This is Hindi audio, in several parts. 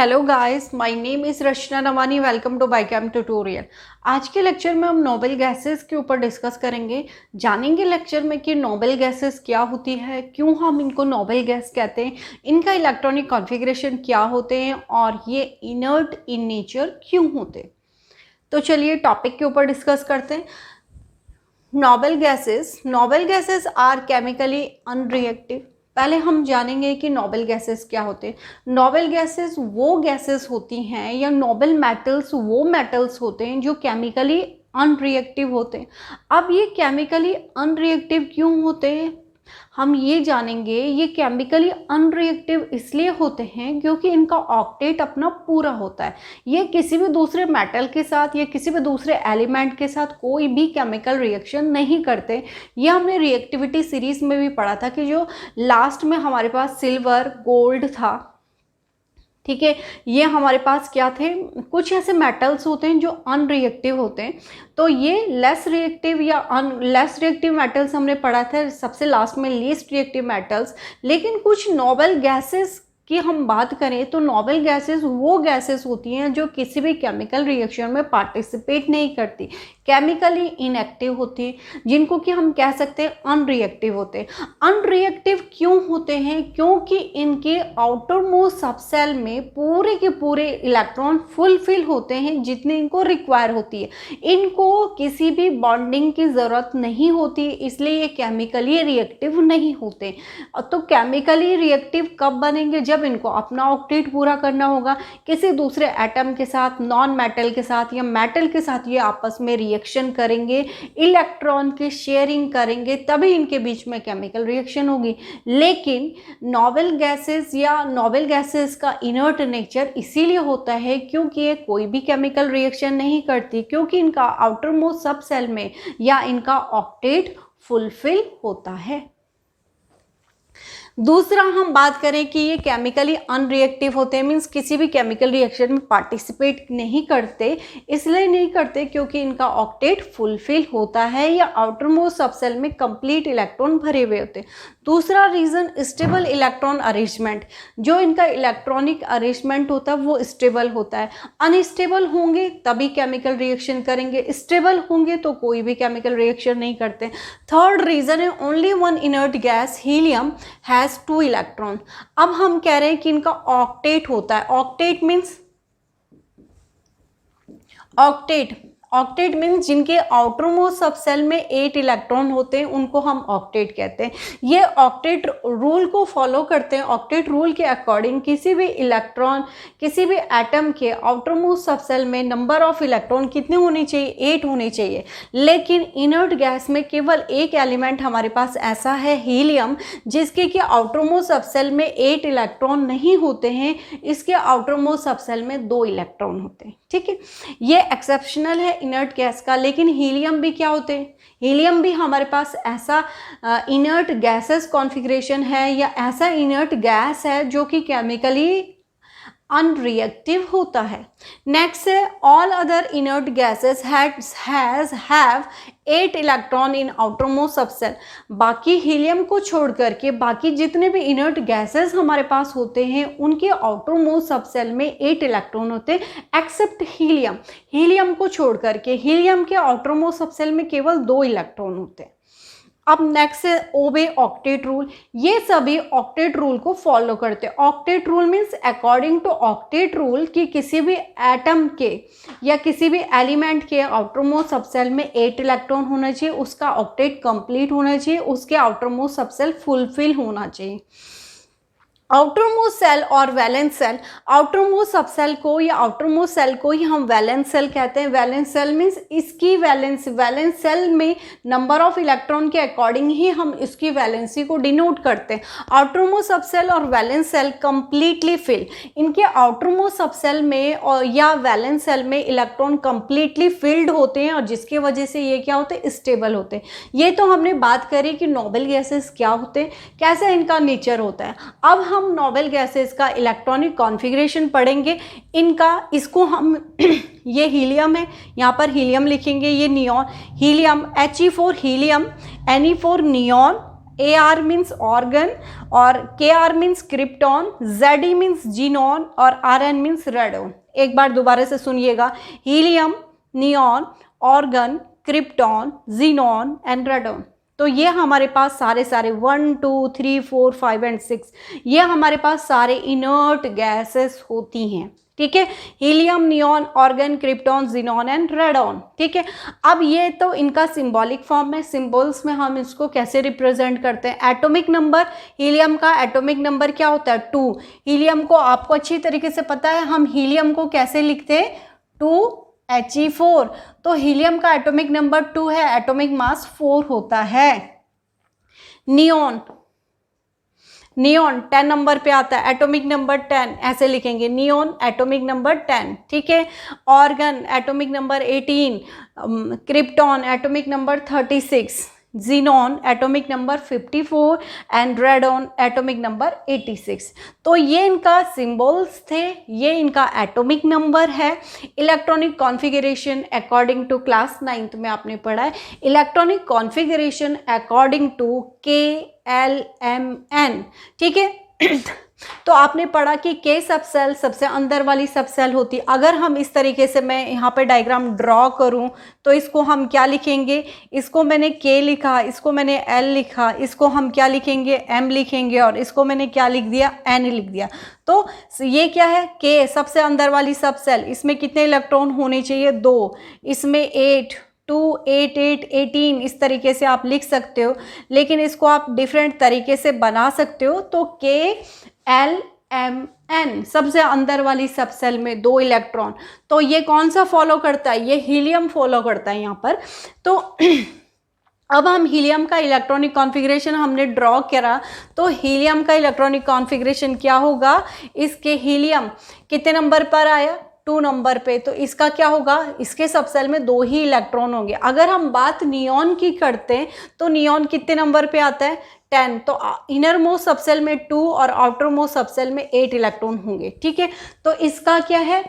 Hello guys, my name is Rachna Nawani. Welcome to Bicam tutorial. आज के लेक्चर में हम नोबल गैसेस के ऊपर डिस्कस करेंगे। जानेंगे लेक्चर में कि नोबल गैसेस क्या होती है, क्यों हम इनको नोबल गैस कहते हैं, इनका इलेक्ट्रॉनिक कॉन्फ़िगरेशन क्या होते हैं और ये इनर्ट इन नेचर क्यों होते हैं। तो चलिए टॉपिक के ऊपर डिस्कस करते हैं। Noble gases are chemically unreactive. पहले हम जानेंगे कि नोबल गैसेस क्या होते हैं। नोबल गैसेस वो गैसेस होती हैं या नोबल मेटल्स वो मेटल्स होते हैं जो केमिकली अनरिएक्टिव होते हैं। अब ये केमिकली अनरिएक्टिव क्यों होते हैं हम ये जानेंगे। ये केमिकली अनरिएक्टिव इसलिए होते हैं क्योंकि इनका ऑक्टेट अपना पूरा होता है। ये किसी भी दूसरे मेटल के साथ या किसी भी दूसरे एलिमेंट के साथ कोई भी केमिकल रिएक्शन नहीं करते। ये हमने रिएक्टिविटी सीरीज में भी पढ़ा था कि जो लास्ट में हमारे पास सिल्वर गोल्ड था, ठीक है, ये हमारे पास क्या थे, कुछ ऐसे मेटल्स होते हैं जो अनरिएक्टिव होते हैं। तो ये लेस रिएक्टिव या लेस रिएक्टिव मेटल्स हमने पढ़ा था सबसे लास्ट में, लीस्ट रिएक्टिव मेटल्स। लेकिन कुछ नोबल गैसेस की हम बात करें तो नोबल गैसेस वो गैसेस होती हैं जो किसी भी केमिकल रिएक्शन में पार्टिसिपेट नहीं करती, केमिकली इनएक्टिव होती है, जिनको कि हम कह सकते हैं अनरिएक्टिव होते हैं। अनरिएक्टिव क्यों होते हैं? क्योंकि इनके आउटर मोस्ट सबसेल में पूरे के पूरे इलेक्ट्रॉन फुलफिल होते हैं जितने इनको रिक्वायर होती है। इनको किसी भी बॉन्डिंग की ज़रूरत नहीं होती, इसलिए ये केमिकली रिएक्टिव नहीं होते। तो केमिकली रिएक्टिव कब बनेंगे? जब इनको अपना ऑक्टेट पूरा करना होगा, किसी दूसरे एटम के साथ, नॉन मेटल के साथ या मेटल के साथ ये आपस में रिएक्शन करेंगे, इलेक्ट्रॉन की शेयरिंग करेंगे, तभी इनके बीच में केमिकल रिएक्शन होगी। लेकिन नोबल गैसेस का इनर्ट नेचर इसीलिए होता है क्योंकि ये कोई भी केमिकल रिएक्शन नहीं करती, क्योंकि इनका आउटर मोस्ट सब सेल में या इनका ऑक्टेट फुलफिल होता है। दूसरा हम बात करें कि ये केमिकली अनरिएक्टिव होते हैं, मीन्स किसी भी केमिकल रिएक्शन में पार्टिसिपेट नहीं करते। इसलिए नहीं करते क्योंकि इनका ऑक्टेट फुलफिल होता है या आउटर मोस्ट सबसेल में कंप्लीट इलेक्ट्रॉन भरे हुए होते हैं। दूसरा रीज़न स्टेबल इलेक्ट्रॉन अरेंजमेंट, जो इनका इलेक्ट्रॉनिक अरेंजमेंट होता है वो स्टेबल होता है। अनस्टेबल होंगे तभी केमिकल रिएक्शन करेंगे, स्टेबल होंगे तो कोई भी केमिकल रिएक्शन नहीं करते। थर्ड रीज़न है only one inert gas helium has 2 electron. अब हम कह रहे हैं कि इनका ऑक्टेट होता है। ऑक्टेट मीन्स जिनके आउटर मोस्ट सब सेल में 8 इलेक्ट्रॉन होते हैं उनको हम ऑक्टेट कहते हैं। ये ऑक्टेट रूल को फॉलो करते हैं। ऑक्टेट रूल के अकॉर्डिंग किसी भी एटम के आउटर मोस्ट सब सेल में नंबर ऑफ इलेक्ट्रॉन कितने होने चाहिए? 8 होने चाहिए। लेकिन इनर्ट गैस में केवल एक एलिमेंट हमारे पास ऐसा है, हीलियम, जिसके कि आउटर मोस्ट सब सेल में 8 इलेक्ट्रॉन नहीं होते हैं। इसके आउटर मोस्ट सब सेल में 2 इलेक्ट्रॉन होते हैं, ठीक है। ये एक्सेप्शनल है इनर्ट गैस का। लेकिन हीलियम भी क्या होते हैं? हीलियम भी हमारे पास ऐसा इनर्ट गैसेस कॉन्फ़िगरेशन है या ऐसा इनर्ट गैस है जो कि केमिकली अनरिएक्टिव होता है। नेक्स्ट है all other inert gases have 8 electron in outer most subshell. बाकी हीलियम को छोड़ करके बाकी जितने भी इनर्ट गैसेस हमारे पास होते हैं उनके आउटर मोस्ट सबसेल में 8 इलेक्ट्रॉन होते हैं एक्सेप्ट हीलियम। हीलियम को छोड़ करके हीलियम के आउटर मोस्ट सबसेल में केवल 2 इलेक्ट्रॉन होते हैं। अब नेक्स्ट है ओबे ऑक्टेट रूल। ये सभी ऑक्टेट रूल को फॉलो करते हैं। Octet rule means according to octet rule कि किसी भी एटम के या किसी भी एलिमेंट के आउटर मोस्ट सबसेल में 8 इलेक्ट्रॉन होना चाहिए, उसका ऑक्टेट कंप्लीट होना चाहिए, उसके आउटर मोस्ट सबसेल फुलफिल होना चाहिए। आउटर मोस्ट सेल और valence shell, outer most subshell को या आउटर मोस्ट सेल को ही हम वैलेंस सेल कहते हैं। वैलेंस सेल मीन्स इसकी वैलेंस सेल में नंबर ऑफ इलेक्ट्रॉन के अकॉर्डिंग ही हम इसकी वैलेंसी को डिनोट करते हैं। आउटर मोस्ट सबसेल और वैलेंस सेल कंप्लीटली फिल, इनके आउटर मोस्ट सबसेल में और या वैलेंस सेल में इलेक्ट्रॉन कंप्लीटली फिल्ड होते हैं और जिसकी वजह से ये क्या होते हैं? स्टेबल होते हैं। ये तो हमने बात करी कि नोबल गैसेस क्या होते हैं, कैसा इनका नेचर होता है। अब हम नोबल गैसेस का इलेक्ट्रॉनिक कॉन्फ़िगरेशन पढ़ेंगे। इसको हम ये हीलियम है, यहाँ पर हीलियम लिखेंगे, ये neon helium, He4 helium, Ne4 neon, AR means organ और KR means krypton, ZE means xenon और RN मीन्स रेडॉन। एक बार दोबारा से सुनिएगा, helium, neon, organ, krypton, xenon and radon. तो ये हमारे पास सारे 1 2 3 4 5 एंड 6 ये हमारे पास सारे इनर्ट गैसेस होती हैं, ठीक है। Helium, neon, organ, krypton, xenon and radon, ठीक है। अब ये तो इनका सिंबॉलिक फॉर्म में, सिंबल्स में हम इसको कैसे रिप्रेजेंट करते हैं। एटॉमिक नंबर, हीलियम का एटॉमिक नंबर क्या होता है 2। हीलियम को आपको अच्छी तरीके से पता है, हम हीलियम को कैसे लिखते हैं 2He4। तो हीलियम का एटॉमिक नंबर 2 है, एटॉमिक मास 4 होता है। नियॉन 10 नंबर पे आता है, एटॉमिक नंबर 10 ऐसे लिखेंगे, नियॉन एटॉमिक नंबर 10, ठीक है। Argon atomic number 18, krypton atomic number 36, xenon atomic number 54 and radon atomic number 86। तो ये इनका सिंबल्स थे, ये इनका एटॉमिक नंबर है। Electronic configuration according to class 9th में आपने पढ़ा है, electronic configuration according to KLMN, ठीक है। तो आपने पढ़ा कि K सब सेल सबसे अंदर वाली सब सेल होती। अगर हम इस तरीके से मैं यहाँ पे डायग्राम ड्रॉ करूँ तो इसको हम क्या लिखेंगे, इसको मैंने K लिखा, इसको मैंने L लिखा, इसको हम क्या लिखेंगे M लिखेंगे और इसको मैंने क्या लिख दिया N लिख दिया। तो ये क्या है K सबसे अंदर वाली सब सेल, इसमें कितने इलेक्ट्रॉन होने चाहिए 2, इसमें 8 2 8 8 18 इस तरीके से आप लिख सकते हो, लेकिन इसको आप डिफरेंट तरीके से बना सकते हो। तो KLMN सबसे अंदर वाली सब सेल में 2 इलेक्ट्रॉन, तो ये कौन सा फॉलो करता है, ये हीलियम फॉलो करता है यहाँ पर। तो अब हम हीलियम का इलेक्ट्रॉनिक कॉन्फ़िगरेशन हमने ड्रॉ करा, तो हीलियम का इलेक्ट्रॉनिक कॉन्फ़िगरेशन क्या होगा, इसके हीलियम कितने नंबर पर आया 2 नंबर पे, तो इसका क्या होगा, इसके सब सेल में 2 ही इलेक्ट्रॉन होंगे। अगर हम बात नियॉन की करते हैं तो नियॉन कितने नंबर पे आता है 10, तो इनर मोस्ट सब सेल में 2 और आउटर मोस्ट सब सेल में 8 इलेक्ट्रॉन होंगे, ठीक है। तो इसका क्या है,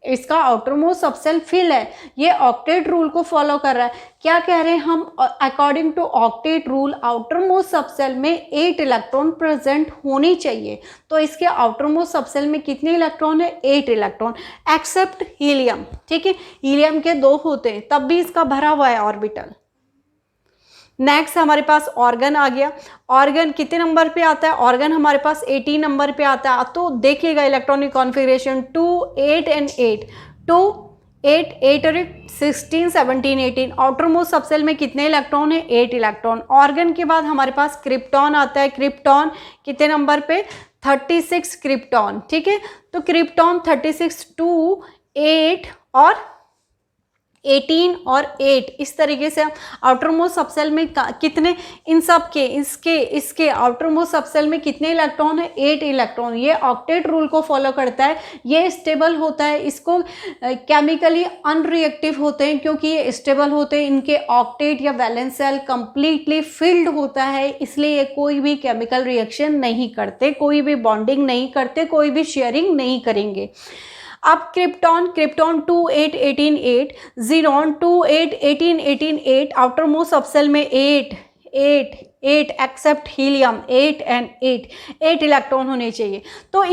इसका आउटर मोस्ट सब सेल फिल है, ये ऑक्टेट रूल को फॉलो कर रहा है। क्या कह रहे हैं हम, according to octet rule outermost subshell में 8 इलेक्ट्रॉन प्रेजेंट होनी चाहिए। तो इसके आउटर मोस्ट सब सेल में कितने इलेक्ट्रॉन है 8 इलेक्ट्रॉन, एक्सेप्ट हीलियम, ठीक है। हीलियम के 2 होते हैं, तब भी इसका भरा हुआ है ऑर्बिटल। नेक्स्ट हमारे पास ऑर्गन आ गया। ऑर्गन कितने नंबर पे आता है, ऑर्गन हमारे पास 18 नंबर पे आता है। तो देखिएगा इलेक्ट्रॉनिक कॉन्फ़िगरेशन 2 8 एंड 8, 2 8 8 और 16 17 18, आउटर मोस्ट सब सेल में कितने इलेक्ट्रॉन है 8 इलेक्ट्रॉन। ऑर्गन के बाद हमारे पास क्रिप्टॉन आता है, क्रिप्टॉन कितने नंबर पे 36 क्रिप्टॉन, ठीक है। तो क्रिप्टॉन 36 2 8 और 18 और 8 इस तरीके से आउटर मोस्ट सब सेल में कितने, इन सब के इसके आउटर मोस्ट सब सेल में कितने इलेक्ट्रॉन है 8 इलेक्ट्रॉन। ये ऑक्टेट रूल को फॉलो करता है, ये स्टेबल होता है, इसको केमिकली अनरिएक्टिव होते हैं क्योंकि ये स्टेबल होते हैं, इनके ऑक्टेट या वैलेंस सेल कंप्लीटली फिल्ड होता है, इसलिए ये कोई भी केमिकल रिएक्शन नहीं करते, कोई भी बॉन्डिंग नहीं करते, कोई भी शेयरिंग नहीं करेंगे। अब krypton 2 8 18 8, xenon 2 8 18 18 8, outer most subshell में 8 8 8 एक्सेप्ट हीलियम 8 एंड 8 इलेक्ट्रॉन होने चाहिए। तो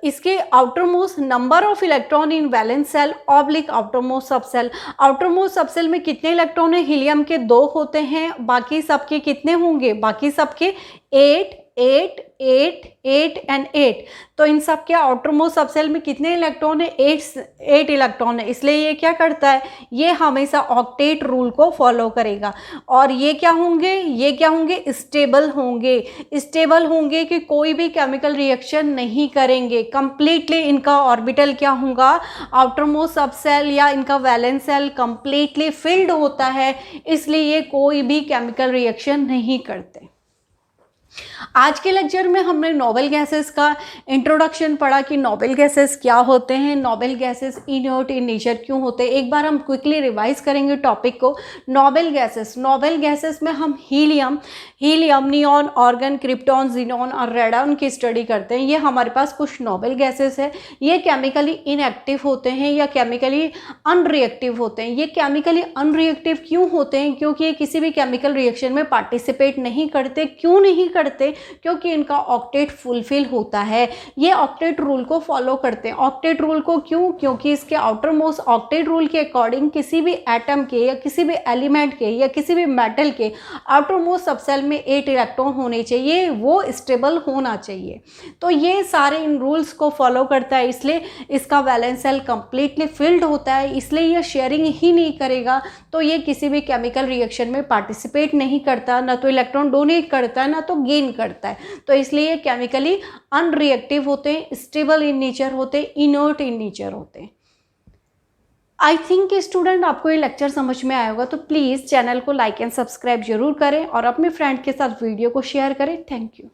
इसके outer most number of electron in valence shell oblique outer most सब cell, outer most subshell में कितने इलेक्ट्रॉन है, हीलियम के 2 होते हैं, बाकी सबके कितने होंगे, बाकी सबके 8 8 8 8 एंड 8। तो इन सब के आउटर मोस्ट सब सेल में कितने इलेक्ट्रॉन है 8 इलेक्ट्रॉन है, इसलिए ये क्या करता है, ये हमेशा ऑक्टेट रूल को फॉलो करेगा। और ये क्या होंगे स्टेबल होंगे कि कोई भी केमिकल रिएक्शन नहीं करेंगे, कंप्लीटली इनका ऑर्बिटल क्या होगा, आउटर मोस्ट सब सेल या इनका वैलेंस सेल कंप्लीटली फिल्ड होता है, इसलिए ये कोई भी केमिकल रिएक्शन नहीं करते। आज के लेक्चर में हमने नोबल गैसेस का इंट्रोडक्शन पढ़ा कि नोबल गैसेस क्या होते हैं, noble gases inert in nature क्यों होते हैं। एक बार हम क्विकली रिवाइज करेंगे टॉपिक को। नोबल गैसेस में हम helium, neon, organ, krypton, xenon और रेडॉन की स्टडी करते हैं। ये हमारे पास कुछ नोबल गैसेस है। ये केमिकली इनएक्टिव होते हैं या केमिकली अनरिएक्टिव होते हैं। ये केमिकली अनरिएक्टिव क्यों होते हैं? क्योंकि ये किसी भी केमिकल रिएक्शन में पार्टिसिपेट नहीं करते। क्यों नहीं करते? क्योंकि इनका ऑक्टेट फुलफिल होता है। ये ऑक्टेट रूल को फॉलो करते हैं। ऑक्टेट रूल को क्यों? क्योंकि इसके आउटर मोस्ट ऑक्टेट रूल के अकॉर्डिंग किसी भी एटम के या किसी भी एलिमेंट के या किसी भी मेटल के आउटर मोस्ट सबसेल में 8 इलेक्ट्रॉन होने चाहिए, वो स्टेबल होना चाहिए। तो ये सारे इन रूल्स को फॉलो करता है, इसलिए इसका वैलेंस सेल कंप्लीटली फिल्ड होता है, इसलिए ये शेयरिंग ही नहीं करेगा। तो ये किसी भी केमिकल रिएक्शन में पार्टिसिपेट नहीं करता, ना तो इलेक्ट्रॉन डोनेट करता है ना तो गेन करता है। तो इसलिए ये केमिकली अनरिएक्टिव होते हैं, स्टेबल इन नेचर होते हैं, इनर्ट इन नेचर होते हैं। आई थिंक स्टूडेंट आपको ये लेक्चर समझ में आया होगा। तो प्लीज़ चैनल को लाइक एंड सब्सक्राइब जरूर करें और अपने फ्रेंड के साथ वीडियो को शेयर करें। Thank you.